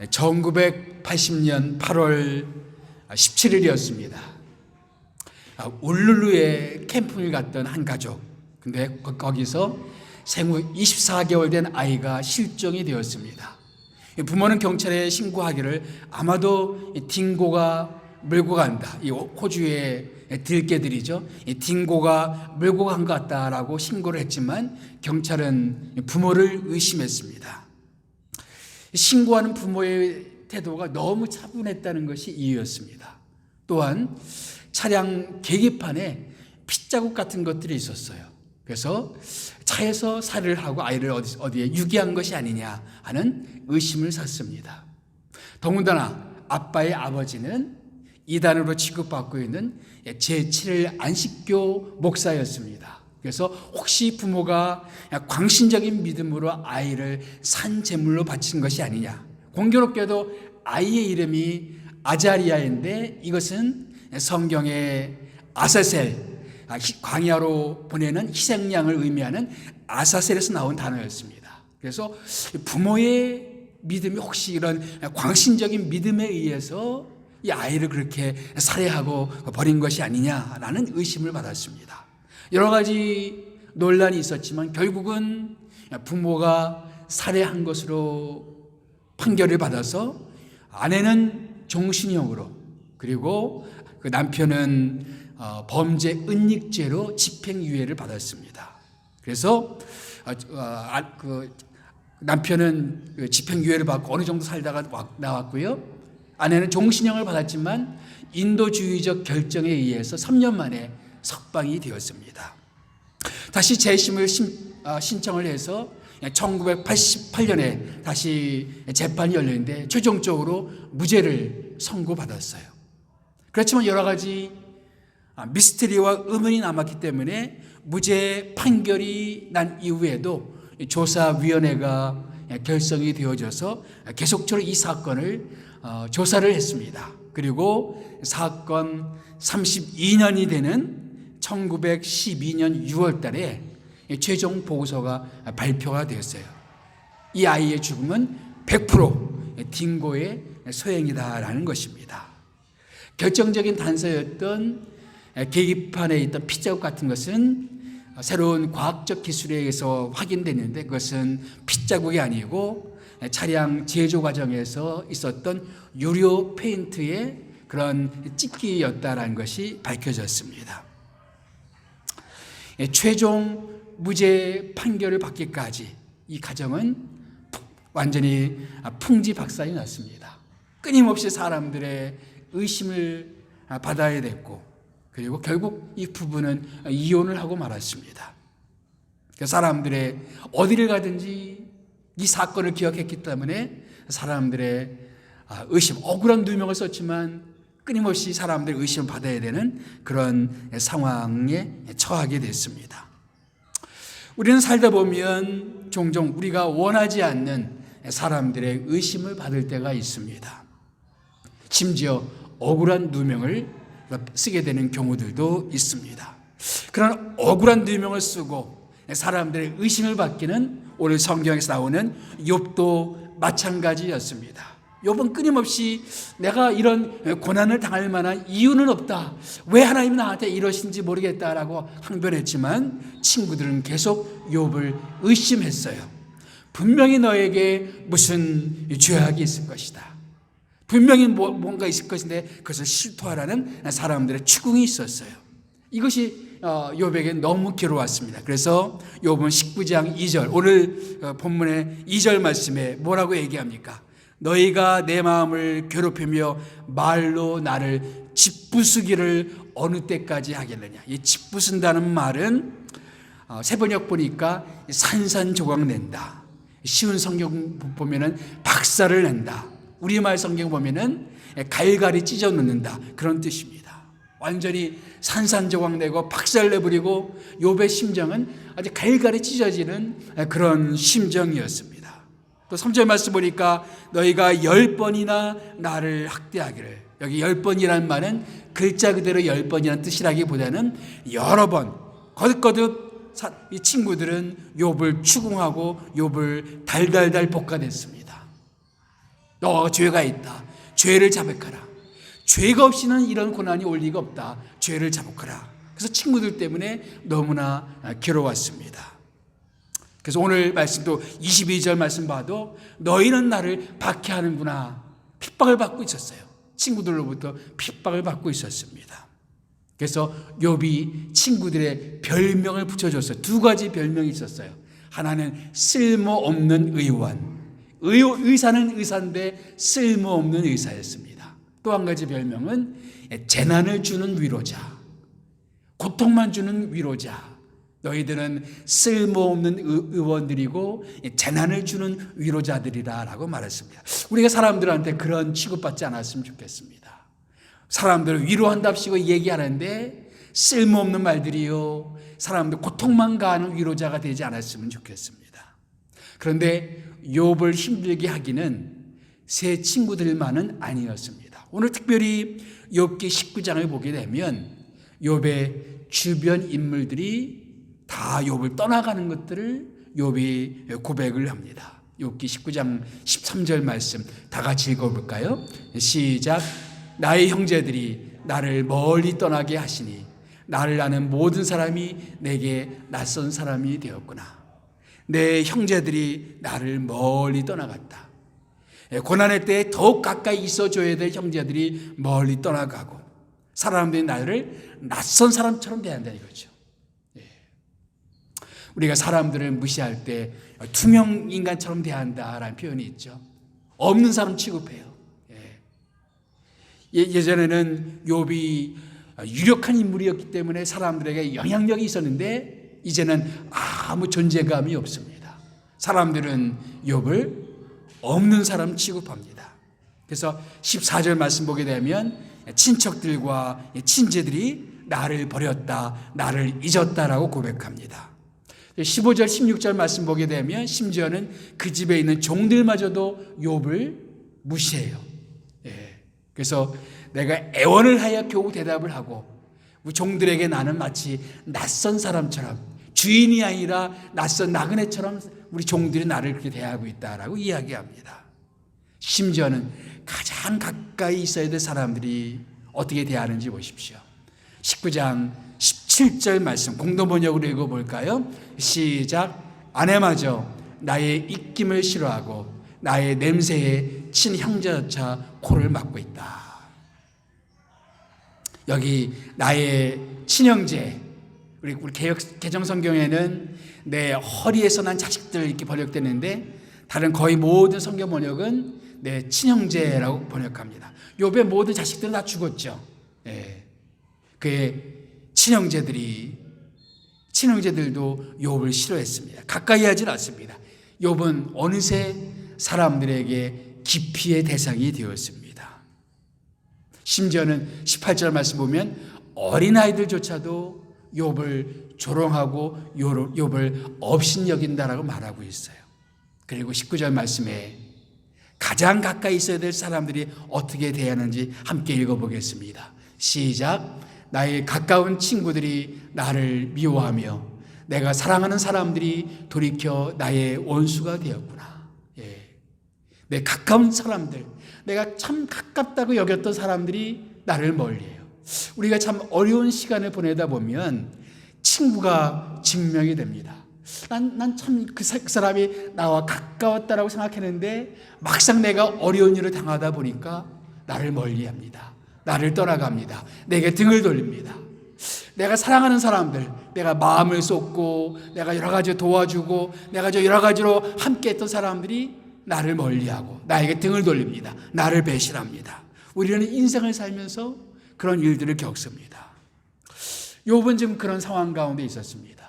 1980년 8월 17일이었습니다. 울룰루에 캠핑을 갔던 한 가족. 근데 거기서 생후 24개월 된 아이가 실종이 되었습니다. 부모는 경찰에 신고하기를 아마도 딩고가 물고 간다. 이 호주의 들개들이죠. 이 딩고가 물고 간 것 같다라고 신고를 했지만 경찰은 부모를 의심했습니다. 신고하는 부모의 태도가 너무 차분했다는 것이 이유였습니다. 또한 차량 계기판에 핏자국 같은 것들이 있었어요. 그래서 차에서 살해를 하고 아이를 어디에 유기한 것이 아니냐 하는 의심을 샀습니다. 더군다나 아빠의 아버지는 이단으로 취급받고 있는 제7일 안식교 목사였습니다. 그래서 혹시 부모가 광신적인 믿음으로 아이를 산 제물로 바친 것이 아니냐. 공교롭게도 아이의 이름이 아자리아인데 이것은 성경의 아사셀, 광야로 보내는 희생양을 의미하는 아사셀에서 나온 단어였습니다. 그래서 부모의 믿음이 혹시 이런 광신적인 믿음에 의해서 이 아이를 그렇게 살해하고 버린 것이 아니냐라는 의심을 받았습니다. 여러 가지 논란이 있었지만 결국은 부모가 살해한 것으로 판결을 받아서 아내는 종신형으로 그리고 그 남편은 범죄 은닉죄로 집행유예를 받았습니다. 그래서 그 남편은 집행유예를 받고 어느 정도 살다가 나왔고요. 아내는 종신형을 받았지만 인도주의적 결정에 의해서 3년 만에 석방이 되었습니다. 다시 재심을 신청을 해서 1988년에 다시 재판이 열렸는데 최종적으로 무죄를 선고받았어요. 그렇지만 여러 가지 미스터리와 의문이 남았기 때문에 무죄 판결이 난 이후에도 조사위원회가 결성이 되어져서 계속적으로 이 사건을 조사를 했습니다. 그리고 사건 32년이 되는 1912년 6월 달에 최종 보고서가 발표가 되었어요. 이 아이의 죽음은 100% 딩고의 소행이다라는 것입니다. 결정적인 단서였던 계기판에 있던 핏자국 같은 것은 새로운 과학적 기술에 의해서 확인됐는데 그것은 핏자국이 아니고 차량 제조 과정에서 있었던 유료 페인트의 그런 찢기였다라는 것이 밝혀졌습니다. 최종 무죄 판결을 받기까지 이 가정은 완전히 풍지박산이 났습니다. 끊임없이 사람들의 의심을 받아야 됐고 그리고 결국 이 부부는 이혼을 하고 말았습니다. 사람들의 어디를 가든지 이 사건을 기억했기 때문에 사람들의 의심, 억울한 누명을 썼지만 끊임없이 사람들의 의심을 받아야 되는 그런 상황에 처하게 됐습니다. 우리는 살다 보면 종종 우리가 원하지 않는 사람들의 의심을 받을 때가 있습니다. 심지어 억울한 누명을 쓰게 되는 경우들도 있습니다. 그런 억울한 누명을 쓰고 사람들의 의심을 받기는 오늘 성경에서 나오는 욥도 마찬가지였습니다. 욥은 끊임없이 내가 이런 고난을 당할 만한 이유는 없다. 왜 하나님이 나한테 이러신지 모르겠다라고 항변했지만 친구들은 계속 욥을 의심했어요. 분명히 너에게 무슨 죄악이 있을 것이다. 분명히 뭔가 있을 것인데 그것을 실토하라는 사람들의 추궁이 있었어요. 이것이 욥에게 너무 괴로웠습니다. 그래서 욥은 19장 2절 오늘 본문의 2절 말씀에 뭐라고 얘기합니까? 너희가 내 마음을 괴롭히며 말로 나를 짓부수기를 어느 때까지 하겠느냐. 이 짓부순다는 말은 세번역 보니까 산산조각 낸다. 쉬운 성경 보면은 박살을 낸다. 우리말 성경 보면은 갈갈이 찢어 놓는다. 그런 뜻입니다. 완전히 산산조각 내고 박살 내버리고 욥의 심정은 아주 갈갈이 찢어지는 그런 심정이었습니다. 또 3절 말씀 보니까 너희가 10번이나 나를 학대하기를, 여기 10번이라는 말은 글자 그대로 10번이라는 뜻이라기보다는 여러 번 거듭거듭 이 친구들은 욥을 추궁하고 욥을 달달달 볶아냈습니다. 너가 죄가 있다. 죄를 자백하라. 죄가 없이는 이런 고난이 올 리가 없다. 죄를 자백하라. 그래서 친구들 때문에 너무나 괴로웠습니다. 그래서 오늘 말씀도 22절 말씀 봐도 너희는 나를 박해하는구나. 핍박을 받고 있었어요. 친구들로부터 핍박을 받고 있었습니다. 그래서 욥이 친구들의 별명을 붙여줬어요. 두 가지 별명이 있었어요. 하나는 쓸모없는 의원. 의사는 의사인데 쓸모없는 의사였습니다. 또 한 가지 별명은 재난을 주는 위로자. 고통만 주는 위로자. 너희들은 쓸모없는 의원들이고 재난을 주는 위로자들이라 라고 말했습니다. 우리가 사람들한테 그런 취급받지 않았으면 좋겠습니다. 사람들을 위로한답시고 얘기하는데 쓸모없는 말들이요, 사람들 고통만 가하는 위로자가 되지 않았으면 좋겠습니다. 그런데 욥을 힘들게 하기는 새 친구들만은 아니었습니다. 오늘 특별히 욥기 19장을 보게 되면 욥의 주변 인물들이 다 욥을 떠나가는 것들을 욥이 고백을 합니다. 욥기 19장 13절 말씀 다 같이 읽어볼까요? 시작. 나의 형제들이 나를 멀리 떠나게 하시니 나를 아는 모든 사람이 내게 낯선 사람이 되었구나. 내 형제들이 나를 멀리 떠나갔다. 고난의 때에 더욱 가까이 있어줘야 될 형제들이 멀리 떠나가고 사람들이 나를 낯선 사람처럼 대한다 이거죠. 우리가 사람들을 무시할 때 투명 인간처럼 대한다라는 표현이 있죠. 없는 사람 취급해요. 예전에는 욥이 유력한 인물이었기 때문에 사람들에게 영향력이 있었는데 이제는 아무 존재감이 없습니다. 사람들은 욥을 없는 사람 취급합니다. 그래서 14절 말씀 보게 되면 친척들과 친제들이 나를 버렸다, 나를 잊었다라고 고백합니다. 15절 16절 말씀 보게 되면 심지어는 그 집에 있는 종들마저도 욥을 무시해요. 그래서 내가 애원을 하여 겨우 대답을 하고 종들에게 나는 마치 낯선 사람처럼 주인이 아니라 낯선 나그네처럼 우리 종들이 나를 그렇게 대하고 있다라고 이야기합니다. 심지어는 가장 가까이 있어야 될 사람들이 어떻게 대하는지 보십시오. 19장 17절 말씀 공동번역으로 읽어볼까요? 시작. 아내마저 나의 입김을 싫어하고 나의 냄새에 친형제조차 코를 막고 있다. 여기 나의 친형제, 우리 개정성경에는 내 허리에서 난 자식들 이렇게 번역되는데 다른 거의 모든 성경 번역은 내 친형제라고 번역합니다. 욥의 모든 자식들은 다 죽었죠. 그의 친형제들도 욥을 싫어했습니다. 가까이 하지 않습니다. 욥은 어느새 사람들에게 기피의 대상이 되었습니다. 심지어는 18절 말씀 보면 어린아이들조차도 욥을 조롱하고 욥을 업신여긴다라고 말하고 있어요. 그리고 19절 말씀에 가장 가까이 있어야 될 사람들이 어떻게 대하는지 함께 읽어보겠습니다. 시작. 나의 가까운 친구들이 나를 미워하며 내가 사랑하는 사람들이 돌이켜 나의 원수가 되었구나. 내 가까운 사람들, 내가 참 가깝다고 여겼던 사람들이 나를 멀리해요. 우리가 참 어려운 시간을 보내다 보면 친구가 증명이 됩니다. 난 참 그 사람이 나와 가까웠다라고 생각했는데 막상 내가 어려운 일을 당하다 보니까 나를 멀리합니다. 나를 떠나갑니다. 내게 등을 돌립니다. 내가 사랑하는 사람들, 내가 마음을 쏟고 내가 여러 가지 도와주고 내가 여러 가지로 함께했던 사람들이 나를 멀리하고 나에게 등을 돌립니다. 나를 배신합니다. 우리는 인생을 살면서 그런 일들을 겪습니다. 욥은 지금 그런 상황 가운데 있었습니다.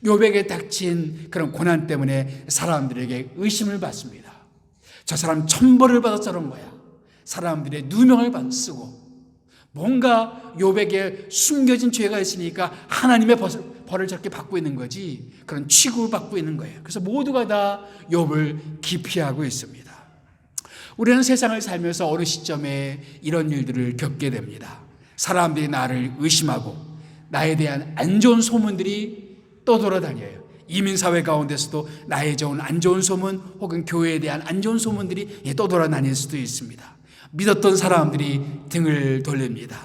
욥에게 닥친 그런 고난 때문에 사람들에게 의심을 받습니다. 저 사람 천벌을 받아서 저런 거야. 사람들의 누명을 쓰고 뭔가 욥에게 숨겨진 죄가 있으니까 하나님의 벌을 저렇게 받고 있는 거지, 그런 취급을 받고 있는 거예요. 그래서 모두가 다 욥을 기피하고 있습니다. 우리는 세상을 살면서 어느 시점에 이런 일들을 겪게 됩니다. 사람들이 나를 의심하고 나에 대한 안 좋은 소문들이 떠돌아다녀요. 이민사회 가운데서도 나의 좋은 안 좋은 소문 혹은 교회에 대한 안 좋은 소문들이 떠돌아다닐 수도 있습니다. 믿었던 사람들이 등을 돌립니다.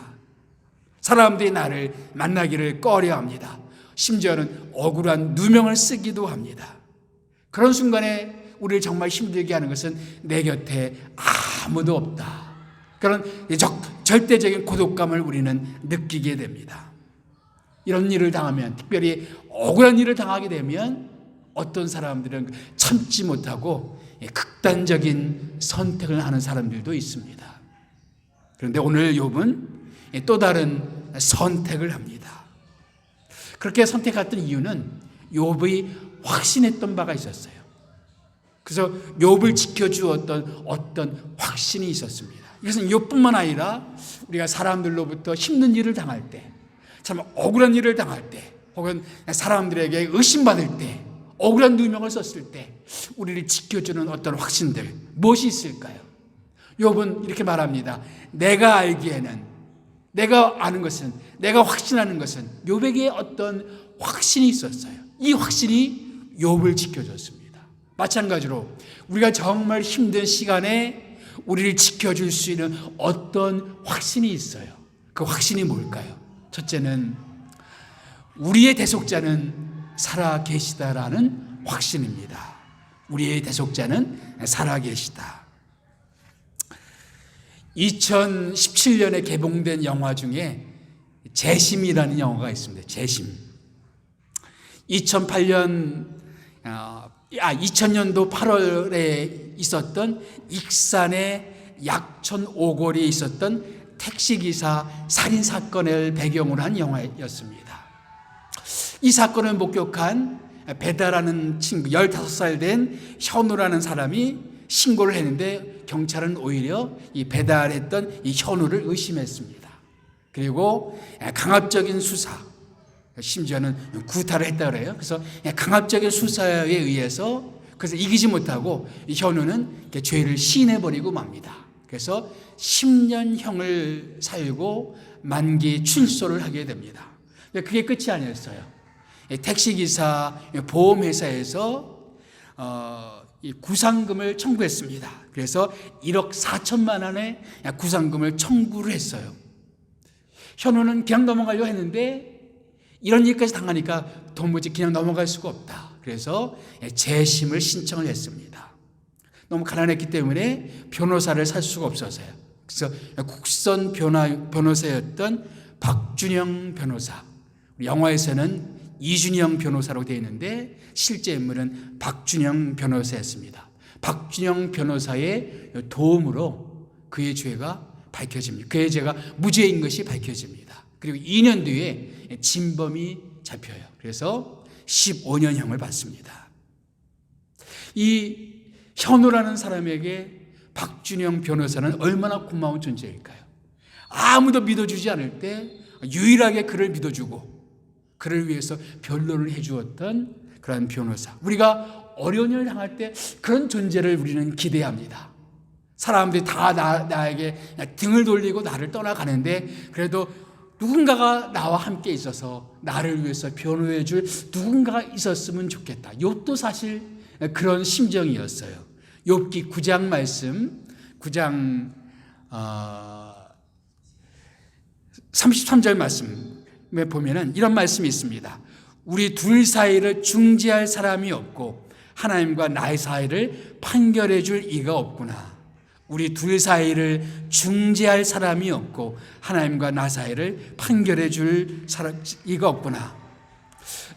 사람들이 나를 만나기를 꺼려합니다. 심지어는 억울한 누명을 쓰기도 합니다. 그런 순간에 우리를 정말 힘들게 하는 것은 내 곁에 아무도 없다. 그런 절대적인 고독감을 우리는 느끼게 됩니다. 이런 일을 당하면, 특별히 억울한 일을 당하게 되면 어떤 사람들은 참지 못하고 극단적인 선택을 하는 사람들도 있습니다. 그런데 오늘 욥은 또 다른 선택을 합니다. 그렇게 선택했던 이유는 욥이 확신했던 바가 있었어요. 그래서 욥을 지켜주었던 어떤 확신이 있었습니다. 이것은 욥뿐만 아니라 우리가 사람들로부터 힘든 일을 당할 때, 참 억울한 일을 당할 때, 혹은 사람들에게 의심받을 때, 억울한 누명을 썼을 때 우리를 지켜주는 어떤 확신들, 무엇이 있을까요? 욥은 이렇게 말합니다. 내가 알기에는, 내가 아는 것은, 내가 확신하는 것은, 욥에게 어떤 확신이 있었어요. 이 확신이 욥을 지켜줬습니다. 마찬가지로 우리가 정말 힘든 시간에 우리를 지켜줄 수 있는 어떤 확신이 있어요. 그 확신이 뭘까요? 첫째는 우리의 대속자는 살아 계시다라는 확신입니다. 우리의 대속자는 살아 계시다. 2017년에 개봉된 영화 중에 재심이라는 영화가 있습니다. 재심. 2000년도 8월에 있었던 익산의 약천 오거리에 있었던 택시기사 살인사건을 배경으로 한 영화였습니다. 이 사건을 목격한 배다라는 친구, 15살 된 현우라는 사람이 신고를 했는데 경찰은 오히려 이 배달했던 이 현우를 의심했습니다. 그리고 강압적인 수사, 심지어는 구타를 했다 그래요. 그래서 강압적인 수사에 의해서 그래서 이기지 못하고 이 현우는 죄를 시인해버리고 맙니다. 그래서 10년형을 살고 만기 출소를 하게 됩니다. 그게 끝이 아니었어요. 택시기사 보험회사에서 이 구상금을 청구했습니다. 그래서 1억 4천만 원의 구상금을 청구를 했어요. 현우는 그냥 넘어가려고 했는데 이런 일까지 당하니까 도무지 그냥 넘어갈 수가 없다. 그래서 재심을 신청을 했습니다. 너무 가난했기 때문에 변호사를 살 수가 없어서요. 그래서 국선 변호사였던 박준영 변호사, 영화에서는 이준영 변호사로 되어 있는데 실제 인물은 박준영 변호사였습니다. 박준영 변호사의 도움으로 그의 죄가 밝혀집니다. 그의 죄가 무죄인 것이 밝혀집니다. 그리고 2년 뒤에 진범이 잡혀요. 그래서 15년형을 받습니다. 이 현우라는 사람에게 박준영 변호사는 얼마나 고마운 존재일까요? 아무도 믿어주지 않을 때 유일하게 그를 믿어주고 그를 위해서 변론을 해주었던 그런 변호사. 우리가 어려운 일을 당할 때 그런 존재를 우리는 기대합니다. 사람들이 다 나에게 등을 돌리고 나를 떠나가는데 그래도 누군가가 나와 함께 있어서 나를 위해서 변호해 줄 누군가가 있었으면 좋겠다. 욥도 사실 그런 심정이었어요. 욥기 9장 말씀, 9장 33절 말씀에 보면은 이런 말씀이 있습니다. 우리 둘 사이를 중재할 사람이 없고 하나님과 나의 사이를 판결해 줄 이가 없구나. 우리 둘 사이를 중재할 사람이 없고 하나님과 나 사이를 판결해 줄 이가 없구나.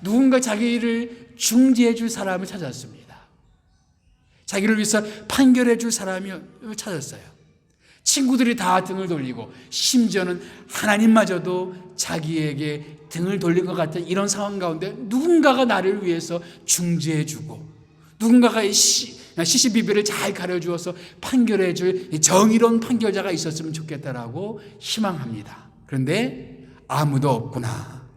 누군가 자기를 중재해 줄 사람을 찾았습니다. 자기를 위해서 판결해 줄 사람을 찾았어요. 친구들이 다 등을 돌리고 심지어는 하나님마저도 자기에게 등을 돌린 것 같은 이런 상황 가운데 누군가가 나를 위해서 중재해 주고 누군가가 시시비비를 잘 가려주어서 판결해 줄 정의로운 판결자가 있었으면 좋겠다라고 희망합니다. 그런데 아무도 없구나.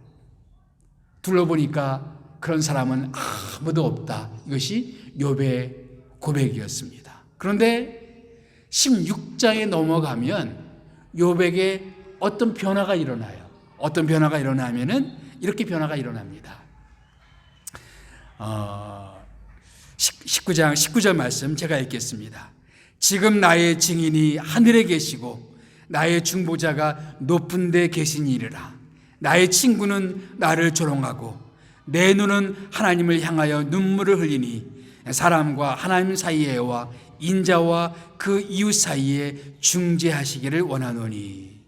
둘러보니까 그런 사람은 아무도 없다. 이것이 욥의 고백이었습니다. 그런데 16장에 넘어가면 욥에게 어떤 변화가 일어나요. 어떤 변화가 일어나면은 이렇게 변화가 일어납니다. 19장 19절 말씀 제가 읽겠습니다. 지금 나의 증인이 하늘에 계시고 나의 중보자가 높은 데 계시니이르라. 나의 친구는 나를 조롱하고 내 눈은 하나님을 향하여 눈물을 흘리니 사람과 하나님 사이에와 인자와 그 이웃 사이에 중재하시기를 원하노니.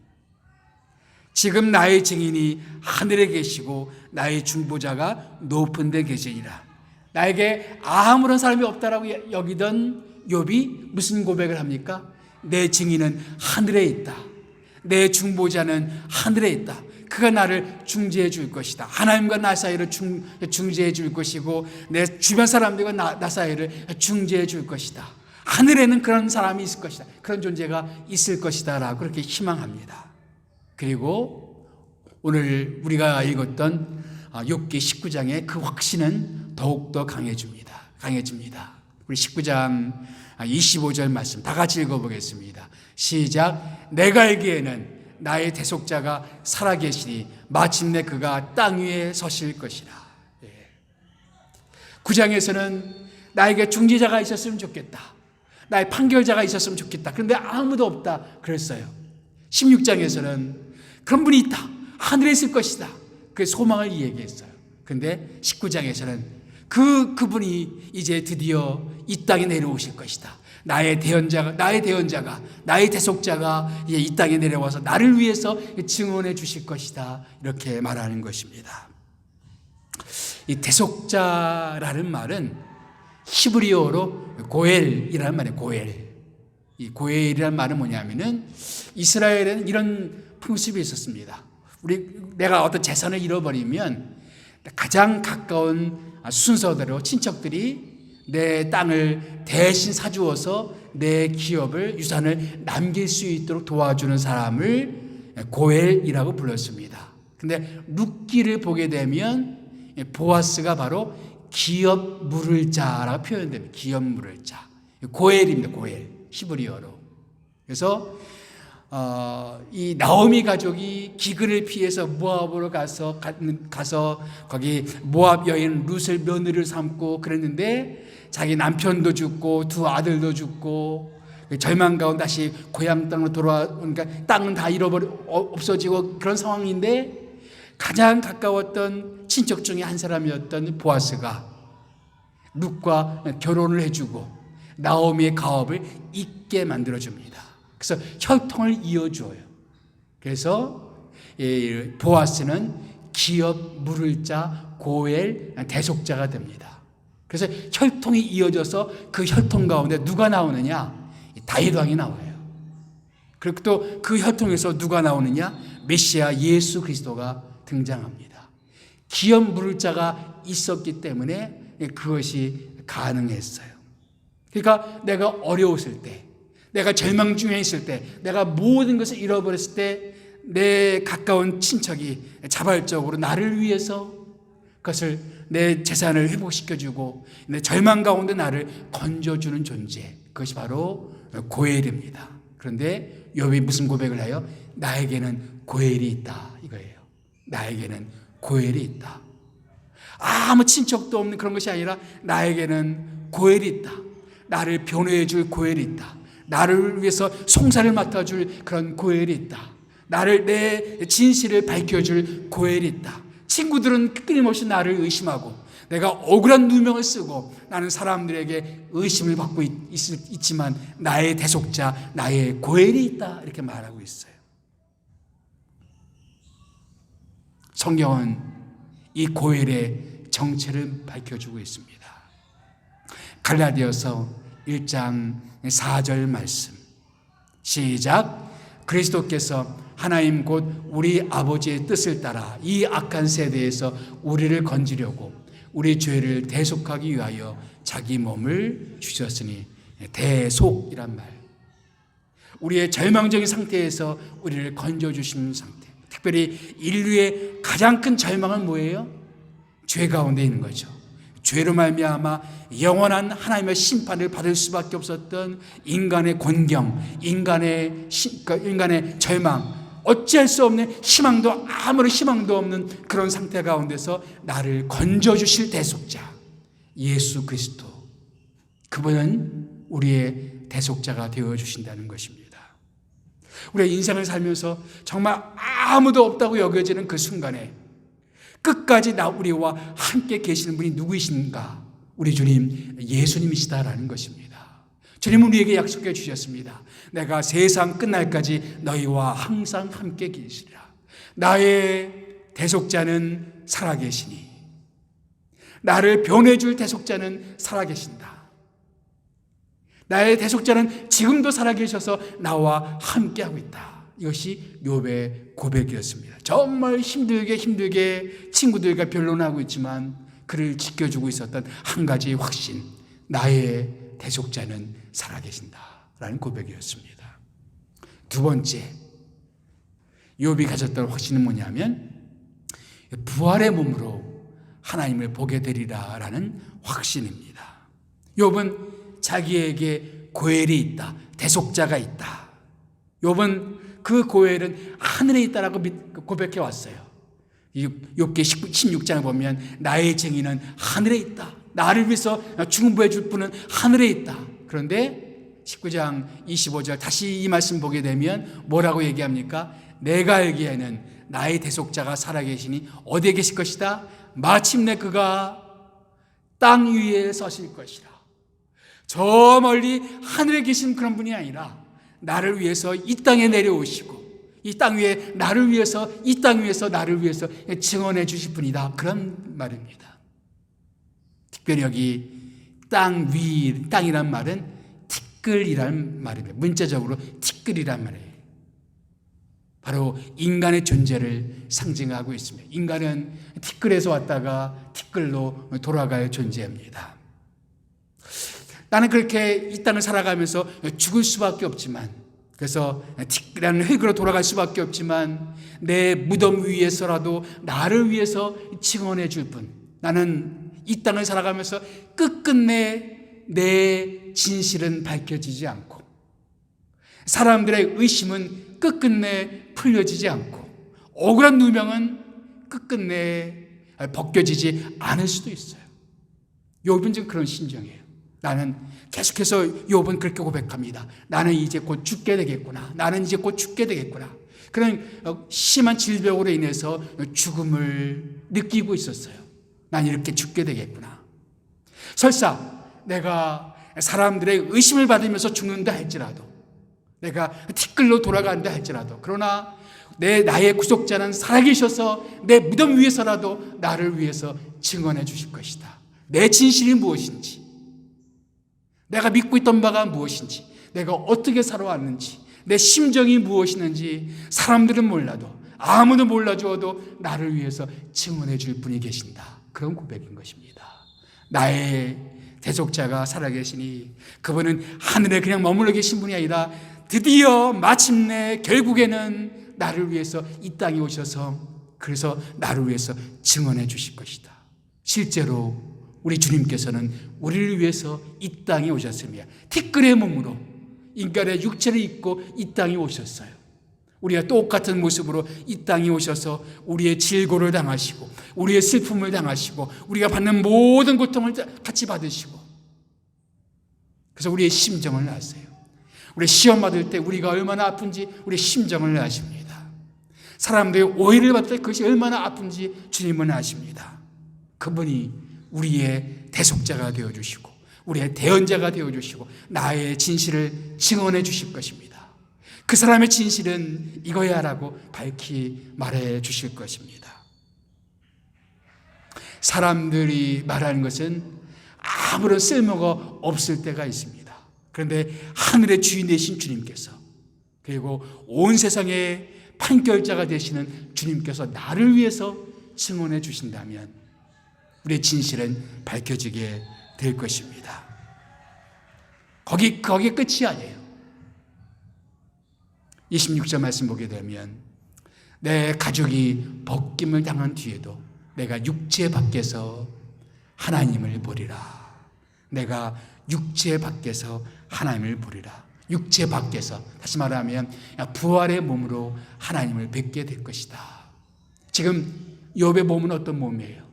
지금 나의 증인이 하늘에 계시고 나의 중보자가 높은 데 계시니라. 나에게 아무런 사람이 없다라고 여기던 욥이 무슨 고백을 합니까? 내 증인은 하늘에 있다. 내 중보자는 하늘에 있다. 그가 나를 중재해 줄 것이다. 하나님과 나 사이를 중재해 줄 것이고 내 주변 사람들과 나 사이를 중재해 줄 것이다. 하늘에는 그런 사람이 있을 것이다. 그런 존재가 있을 것이다 라고 그렇게 희망합니다. 그리고 오늘 우리가 읽었던 욥기 19장의 그 확신은 더욱더 강해집니다. 우리 19장 25절 말씀 다 같이 읽어보겠습니다. 시작. 내가 알기에는 나의 대속자가 살아계시니 마침내 그가 땅 위에 서실 것이라. 9장에서는 나에게 중재자가 있었으면 좋겠다. 나의 판결자가 있었으면 좋겠다. 그런데 아무도 없다 그랬어요. 16장에서는 그런 분이 있다. 하늘에 있을 것이다. 그 소망을 얘기했어요. 그런데 19장에서는 그분이 이제 드디어 이 땅에 내려오실 것이다. 나의 대속자가 이제 이 땅에 내려와서 나를 위해서 증언해 주실 것이다. 이렇게 말하는 것입니다. 이 대속자라는 말은 히브리어로 고엘이라는 말이에요. 고엘. 이 고엘이라는 말은 뭐냐면은 이스라엘에는 이런 풍습이 있었습니다. 내가 어떤 재산을 잃어버리면 가장 가까운 순서대로 친척들이 내 땅을 대신 사주어서 내 기업을, 유산을 남길 수 있도록 도와주는 사람을 고엘이라고 불렀습니다. 근데 룻기를 보게 되면 보아스가 바로 기업 물을 자라고 표현됩니다. 기업 물을 자. 고엘입니다. 고엘. 히브리어로. 그래서 이 나오미 가족이 기근을 피해서 모압으로 가서 거기 모압 여인 룻을 며느리를 삼고 그랬는데 자기 남편도 죽고 두 아들도 죽고 절망 가운데 다시 고향 땅으로 돌아오니까 땅은 다 없어지고 그런 상황인데 가장 가까웠던 친척 중에 한 사람이었던 보아스가 룻과 결혼을 해주고 나오미의 가업을 잊게 만들어줍니다. 그래서 혈통을 이어줘요. 그래서 보아스는 기업 물을 자 고엘 대속자가 됩니다. 그래서 혈통이 이어져서 그 혈통 가운데 누가 나오느냐? 다윗 왕이 나와요. 그리고 또 그 혈통에서 누가 나오느냐? 메시아 예수 그리스도가 등장합니다. 기업 물을 자가 있었기 때문에 그것이 가능했어요. 그러니까 내가 어려웠을 때, 내가 절망 중에 있을 때, 내가 모든 것을 잃어버렸을 때 내 가까운 친척이 자발적으로 나를 위해서 그것을 내 재산을 회복시켜주고 내 절망 가운데 나를 건져주는 존재, 그것이 바로 고엘입니다. 그런데 욥이 무슨 고백을 해요? 나에게는 고엘이 있다 이거예요. 나에게는 고엘이 있다. 아무 친척도 없는 그런 것이 아니라 나에게는 고엘이 있다. 나를 변호해 줄 고엘이 있다. 나를 위해서 송사를 맡아줄 그런 고엘이 있다. 내 진실을 밝혀줄 고엘이 있다. 친구들은 끊임없이 나를 의심하고 내가 억울한 누명을 쓰고 나는 사람들에게 의심을 받고 있지만 나의 대속자, 나의 고엘이 있다 이렇게 말하고 있어요. 성경은 이 고엘의 정체를 밝혀주고 있습니다. 갈라디아서 1장 4절 말씀 시작. 그리스도께서 하나님 곧 우리 아버지의 뜻을 따라 이 악한 세대에서 우리를 건지려고 우리 죄를 대속하기 위하여 자기 몸을 주셨으니, 대속이란 말, 우리의 절망적인 상태에서 우리를 건져주신 상태. 특별히 인류의 가장 큰 절망은 뭐예요? 죄 가운데 있는 거죠. 죄로 말미암아 영원한 하나님의 심판을 받을 수밖에 없었던 인간의 곤경, 인간의 절망, 어찌할 수 없는 희망도, 아무런 희망도 없는 그런 상태 가운데서 나를 건져주실 대속자, 예수 그리스도, 그분은 우리의 대속자가 되어주신다는 것입니다. 우리의 인생을 살면서 정말 아무도 없다고 여겨지는 그 순간에 끝까지 우리와 함께 계시는 분이 누구이신가? 우리 주님 예수님이시다라는 것입니다. 주님은 우리에게 약속해 주셨습니다. 내가 세상 끝날까지 너희와 항상 함께 계시리라. 나의 대속자는 살아계시니, 나를 변해줄 대속자는 살아계신다. 나의 대속자는 지금도 살아계셔서 나와 함께하고 있다. 이것이 욥의 고백이었습니다. 정말 힘들게 친구들과 변론하고 있지만 그를 지켜주고 있었던 한 가지 확신, 나의 대속자는 살아계신다라는 고백이었습니다. 두 번째, 욥이 가졌던 확신은 뭐냐면 부활의 몸으로 하나님을 보게 되리라라는 확신입니다. 욥은 자기에게 고엘이 있다, 대속자가 있다. 욥은 그 고엘은 하늘에 있다라고 고백해 왔어요. 욥기 16장을 보면 나의 증인은 하늘에 있다. 나를 위해서 중보해 줄 분은 하늘에 있다. 그런데 19장 25절 다시 이 말씀 보게 되면 뭐라고 얘기합니까? 내가 알기에는 나의 대속자가 살아계시니 어디에 계실 것이다? 마침내 그가 땅 위에 서실 것이라. 저 멀리 하늘에 계신 그런 분이 아니라 나를 위해서 이 땅에 내려오시고 이 땅 위에 나를 위해서, 이 땅 위에서 나를 위해서 증언해 주실 분이다. 그런 말입니다. 특별히 여기 땅이란 말은 티끌이란 말입니다. 문자적으로 티끌이란 말이에요. 바로 인간의 존재를 상징하고 있습니다. 인간은 티끌에서 왔다가 티끌로 돌아갈 존재입니다. 나는 그렇게 이 땅을 살아가면서 죽을 수밖에 없지만, 그래서 티끌이라는 흙으로 돌아갈 수밖에 없지만 내 무덤 위에서라도 나를 위해서 증언해 줄 분, 나는 이 땅을 살아가면서 끝끝내 내 진실은 밝혀지지 않고 사람들의 의심은 끝끝내 풀려지지 않고 억울한 누명은 끝끝내 벗겨지지 않을 수도 있어요. 욥은 지금 그런 심정이에요. 나는 계속해서 욥은 그렇게 고백합니다. 나는 이제 곧 죽게 되겠구나. 나는 이제 곧 죽게 되겠구나. 그런 심한 질병으로 인해서 죽음을 느끼고 있었어요. 난 이렇게 죽게 되겠구나. 설사 내가 사람들의 의심을 받으면서 죽는다 할지라도, 내가 티끌로 돌아간다 할지라도, 그러나 나의 구속자는 살아계셔서 내 무덤 위에서라도 나를 위해서 증언해 주실 것이다. 내 진실이 무엇인지, 내가 믿고 있던 바가 무엇인지, 내가 어떻게 살아왔는지, 내 심정이 무엇이는지 사람들은 몰라도, 아무도 몰라주어도 나를 위해서 증언해 줄 분이 계신다. 그런 고백인 것입니다. 나의 대속자가 살아계시니 그분은 하늘에 그냥 머물러 계신 분이 아니라 드디어 마침내 결국에는 나를 위해서 이 땅에 오셔서, 그래서 나를 위해서 증언해 주실 것이다. 실제로 우리 주님께서는 우리를 위해서 이 땅에 오셨으며 티끌의 몸으로 인간의 육체를 입고 이 땅에 오셨어요. 우리가 똑같은 모습으로 이 땅에 오셔서 우리의 질고를 당하시고 우리의 슬픔을 당하시고 우리가 받는 모든 고통을 같이 받으시고, 그래서 우리의 심정을 아세요. 우리 시험 받을 때 우리가 얼마나 아픈지 우리의 심정을 아십니다. 사람들이 오해를 받을 때 그것이 얼마나 아픈지 주님은 아십니다. 그분이 우리의 대속자가 되어주시고 우리의 대언자가 되어주시고 나의 진실을 증언해 주실 것입니다. 그 사람의 진실은 이거야 라고 밝히 말해 주실 것입니다. 사람들이 말하는 것은 아무런 쓸모가 없을 때가 있습니다. 그런데 하늘의 주인 되신 주님께서, 그리고 온 세상의 판결자가 되시는 주님께서 나를 위해서 증언해 주신다면 우리의 진실은 밝혀지게 될 것입니다. 거기 끝이 아니에요. 26절 말씀 보게 되면 내 가족이 벗김을 당한 뒤에도 내가 육체 밖에서 하나님을 보리라. 내가 육체 밖에서 하나님을 보리라. 육체 밖에서, 다시 말하면 부활의 몸으로 하나님을 뵙게 될 것이다. 지금 욥의 몸은 어떤 몸이에요?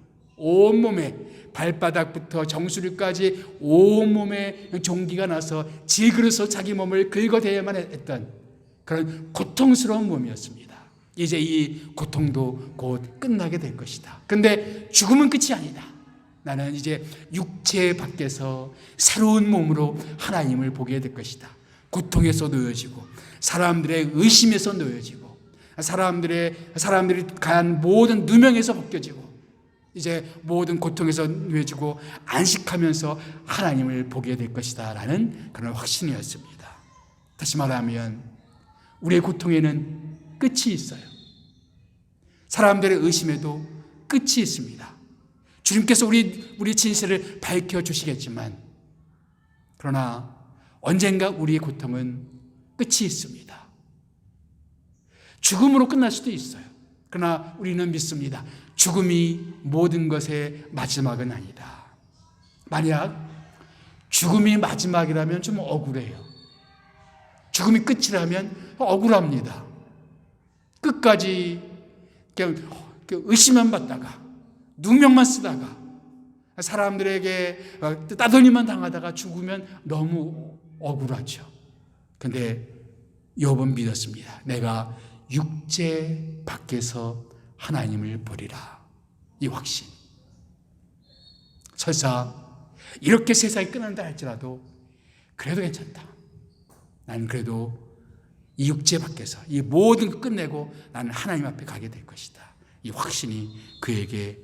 온몸에 발바닥부터 정수리까지 온몸에 종기가 나서 질그릇으로 자기 몸을 긁어대야만 했던 그런 고통스러운 몸이었습니다. 이제 이 고통도 곧 끝나게 될 것이다. 그런데 죽음은 끝이 아니다. 나는 이제 육체 밖에서 새로운 몸으로 하나님을 보게 될 것이다. 고통에서 놓여지고 사람들의 의심에서 놓여지고 사람들이 가한 모든 누명에서 벗겨지고 이제 모든 고통에서 놓여지고 안식하면서 하나님을 보게 될 것이다 라는 그런 확신이었습니다. 다시 말하면 우리의 고통에는 끝이 있어요. 사람들의 의심에도 끝이 있습니다. 주님께서 우리 진실을 밝혀주시겠지만 그러나 언젠가 우리의 고통은 끝이 있습니다. 죽음으로 끝날 수도 있어요. 그러나 우리는 믿습니다. 죽음이 모든 것의 마지막은 아니다. 만약 죽음이 마지막이라면 좀 억울해요. 죽음이 끝이라면 억울합니다. 끝까지 그냥 의심만 받다가 누명만 쓰다가 사람들에게 따돌림만 당하다가 죽으면 너무 억울하죠. 근데 욥은 믿었습니다. 내가 육체 밖에서 하나님을 보리라. 이 확신. 설사 이렇게 세상이 끝난다 할지라도 그래도 괜찮다. 나는 그래도 이 육체 밖에서 이 모든 걸 끝내고 나는 하나님 앞에 가게 될 것이다. 이 확신이 그에게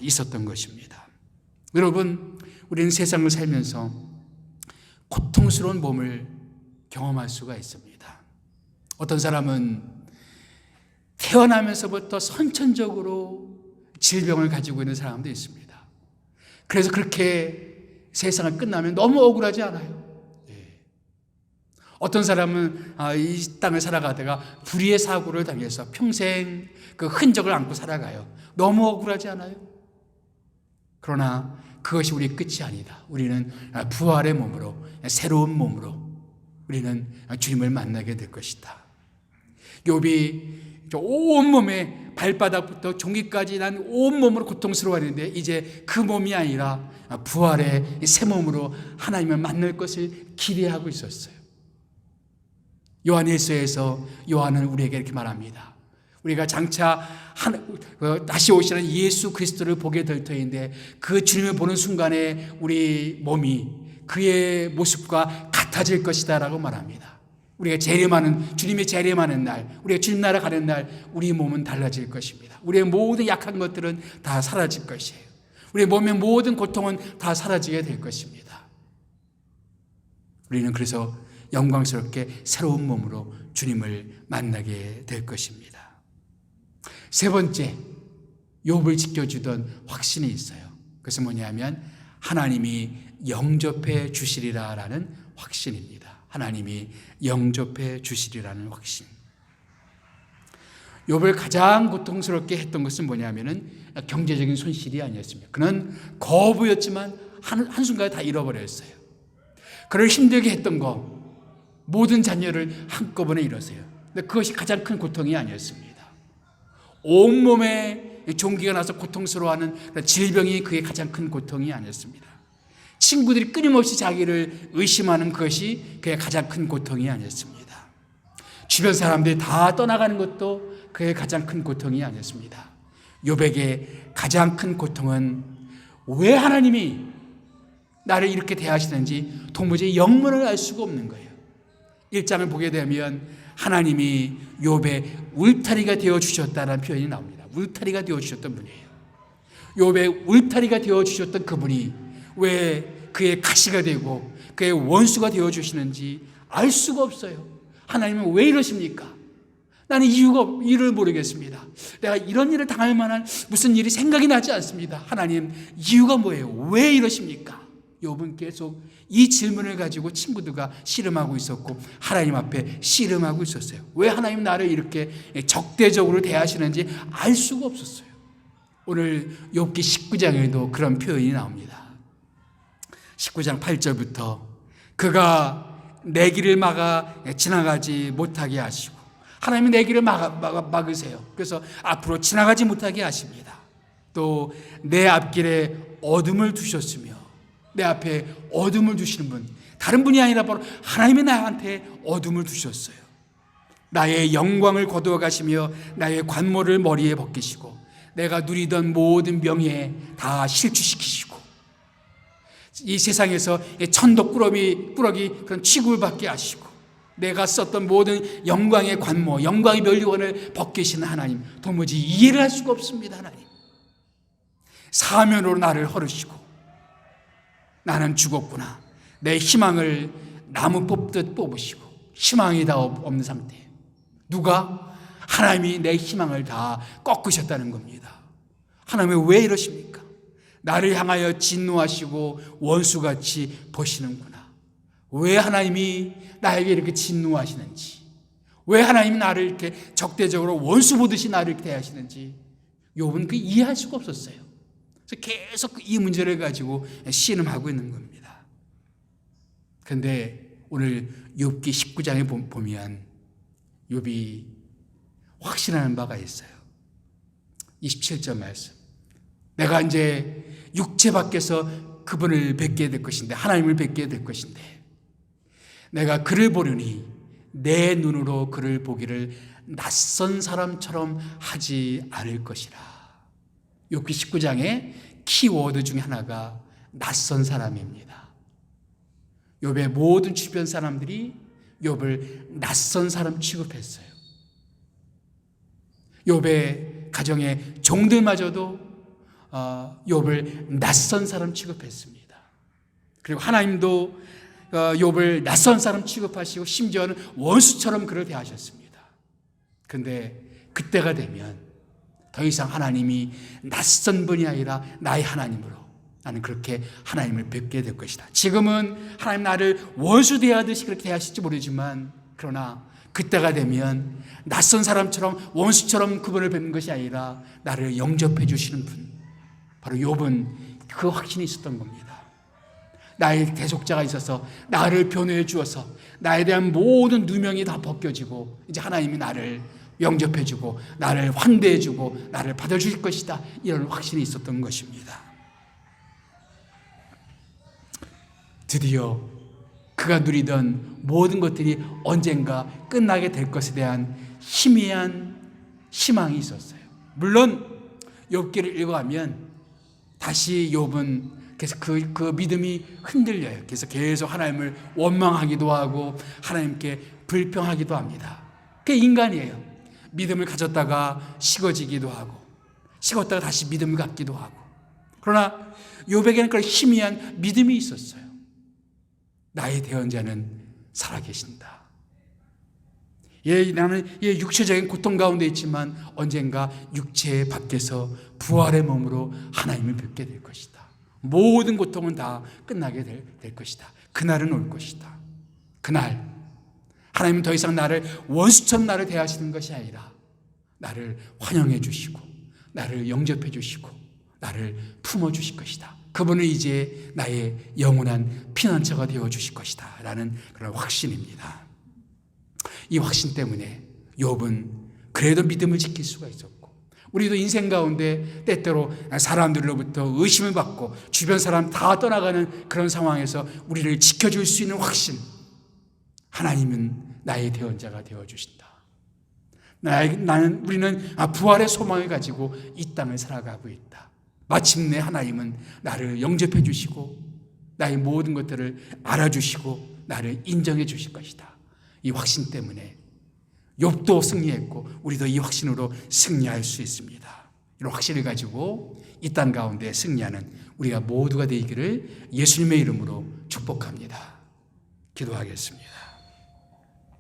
있었던 것입니다. 여러분, 우리는 세상을 살면서 고통스러운 몸을 경험할 수가 있습니다. 어떤 사람은 태어나면서부터 선천적으로 질병을 가지고 있는 사람도 있습니다. 그래서 그렇게 세상을 끝나면 너무 억울하지 않아요. 어떤 사람은 이 땅을 살아가다가 불의의 사고를 당해서 평생 그 흔적을 안고 살아가요. 너무 억울하지 않아요? 그러나 그것이 우리의 끝이 아니다. 우리는 부활의 몸으로, 새로운 몸으로 우리는 주님을 만나게 될 것이다. 욥이 온몸에 발바닥부터 종기까지 난 온몸으로 고통스러워하는데 이제 그 몸이 아니라 부활의 새 몸으로 하나님을 만날 것을 기대하고 있었어요. 요한일서에서 요한은 우리에게 이렇게 말합니다. 우리가 장차 다시 오시는 예수 그리스도를 보게 될 터인데 그 주님을 보는 순간에 우리 몸이 그의 모습과 같아질 것이다 라고 말합니다. 우리가 재림하는, 주님이 재림하는 날, 우리가 주님 나라 가는 날 우리 몸은 달라질 것입니다. 우리의 모든 약한 것들은 다 사라질 것이에요. 우리의 몸의 모든 고통은 다 사라지게 될 것입니다. 우리는 그래서 영광스럽게 새로운 몸으로 주님을 만나게 될 것입니다. 세 번째, 욥을 지켜주던 확신이 있어요. 그것은 뭐냐면 하나님이 영접해 주시리라라는 확신입니다. 하나님이 영접해 주시리라는 확신. 욥을 가장 고통스럽게 했던 것은 뭐냐면은 경제적인 손실이 아니었습니다. 그는 거부였지만 한순간에 다 잃어버렸어요. 그를 힘들게 했던 거, 모든 자녀를 한꺼번에 잃었어요. 근데 그것이 가장 큰 고통이 아니었습니다. 온몸에 종기가 나서 고통스러워하는 질병이 그의 가장 큰 고통이 아니었습니다. 친구들이 끊임없이 자기를 의심하는 것이 그의 가장 큰 고통이 아니었습니다. 주변 사람들이 다 떠나가는 것도 그의 가장 큰 고통이 아니었습니다. 욥에게 가장 큰 고통은 왜 하나님이 나를 이렇게 대하시는지 도무지 영문을 알 수가 없는 거예요. 1장을 보게 되면 하나님이 욥의 울타리가 되어주셨다는 표현이 나옵니다. 울타리가 되어주셨던 분이에요. 욥의 울타리가 되어주셨던 그분이 왜 그의 가시가 되고 그의 원수가 되어주시는지 알 수가 없어요. 하나님은 왜 이러십니까? 나는 이유를 모르겠습니다. 내가 이런 일을 당할 만한 무슨 일이 생각이 나지 않습니다. 하나님, 이유가 뭐예요? 왜 이러십니까? 욥은 계속 이 질문을 가지고 친구들과 씨름하고 있었고 하나님 앞에 씨름하고 있었어요. 왜 하나님 나를 이렇게 적대적으로 대하시는지 알 수가 없었어요. 오늘 욥기 19장에도 그런 표현이 나옵니다. 19장 8절부터 그가 내 길을 막아 지나가지 못하게 하시고, 하나님이 내 길을 막으세요. 그래서 앞으로 지나가지 못하게 하십니다. 또 내 앞길에 어둠을 두셨으며 내 앞에 어둠을 두시는 분, 다른 분이 아니라 바로 하나님이 나한테 어둠을 두셨어요. 나의 영광을 거두어 가시며 나의 관모를 머리에 벗기시고 내가 누리던 모든 명예 다 실추시키시고 이 세상에서 천덕꾸러기 그런 취급을 받게 하시고 내가 썼던 모든 영광의 관모, 영광의 면류관을 벗기시는 하나님, 도무지 이해를 할 수가 없습니다. 하나님, 사면으로 나를 헐으시고 나는 죽었구나, 내 희망을 나무 뽑듯 뽑으시고 희망이 다 없는 상태예요. 누가? 하나님이 내 희망을 다 꺾으셨다는 겁니다. 하나님이 왜 이러십니까? 나를 향하여 진노하시고 원수같이 보시는구나. 왜 하나님이 나에게 이렇게 진노하시는지, 왜 하나님이 나를 이렇게 적대적으로 원수 보듯이 나를 이렇게 대하시는지 욥은 그 이해할 수가 없었어요. 그래서 계속 이 문제를 가지고 씨름하고 있는 겁니다. 그런데 오늘 욥기 19장에 보면 욥이 확신하는 바가 있어요. 27절 말씀. 내가 이제 육체 밖에서 그분을 뵙게 될 것인데, 하나님을 뵙게 될 것인데, 내가 그를 보려니 내 눈으로 그를 보기를 낯선 사람처럼 하지 않을 것이라. 욥기 19장의 키워드 중에 하나가 낯선 사람입니다. 욥의 모든 주변 사람들이 욥을 낯선 사람 취급했어요. 욥의 가정의 종들마저도 욥을 낯선 사람 취급했습니다. 그리고 하나님도 욥을 낯선 사람 취급하시고 심지어는 원수처럼 그를 대하셨습니다. 그런데 그때가 되면 더 이상 하나님이 낯선 분이 아니라 나의 하나님으로 나는 그렇게 하나님을 뵙게 될 것이다. 지금은 하나님 나를 원수 대하듯이 그렇게 대하실지 모르지만, 그러나 그때가 되면 낯선 사람처럼 원수처럼 그분을 뵙는 것이 아니라 나를 영접해 주시는 분, 바로 욥은 그 확신이 있었던 겁니다. 나의 대속자가 있어서 나를 변호해 주어서 나에 대한 모든 누명이 다 벗겨지고 이제 하나님이 나를 영접해 주고 나를 환대해 주고 나를 받아주실 것이다, 이런 확신이 있었던 것입니다. 드디어 그가 누리던 모든 것들이 언젠가 끝나게 될 것에 대한 희미한 희망이 있었어요. 물론 욥기를 읽어가면 다시 욥은 계속 그 믿음이 흔들려요. 그래서 계속 하나님을 원망하기도 하고 하나님께 불평하기도 합니다. 그게 인간이에요. 믿음을 가졌다가 식어지기도 하고 식었다가 다시 믿음을 갖기도 하고. 그러나 욥에게는 그런 희미한 믿음이 있었어요. 나의 대언자는 살아계신다. 나는 육체적인 고통 가운데 있지만 언젠가 육체 밖에서 부활의 몸으로 하나님을 뵙게 될 것이다. 모든 고통은 다 끝나게 될 것이다. 그날은 올 것이다. 그날 하나님은 더 이상 나를 원수처럼 나를 대하시는 것이 아니라 나를 환영해 주시고 나를 영접해 주시고 나를 품어 주실 것이다. 그분은 이제 나의 영원한 피난처가 되어 주실 것이다 라는 그런 확신입니다. 이 확신 때문에 욥은 그래도 믿음을 지킬 수가 있었고, 우리도 인생 가운데 때때로 사람들로부터 의심을 받고 주변 사람 다 떠나가는 그런 상황에서 우리를 지켜줄 수 있는 확신, 하나님은 나의 대언자가 되어주신다. 우리는 부활의 소망을 가지고 이 땅을 살아가고 있다. 마침내 하나님은 나를 영접해 주시고 나의 모든 것들을 알아주시고 나를 인정해 주실 것이다. 이 확신 때문에 욥도 승리했고 우리도 이 확신으로 승리할 수 있습니다. 이런 확신을 가지고 이 땅 가운데 승리하는 우리가 모두가 되기를 예수님의 이름으로 축복합니다. 기도하겠습니다.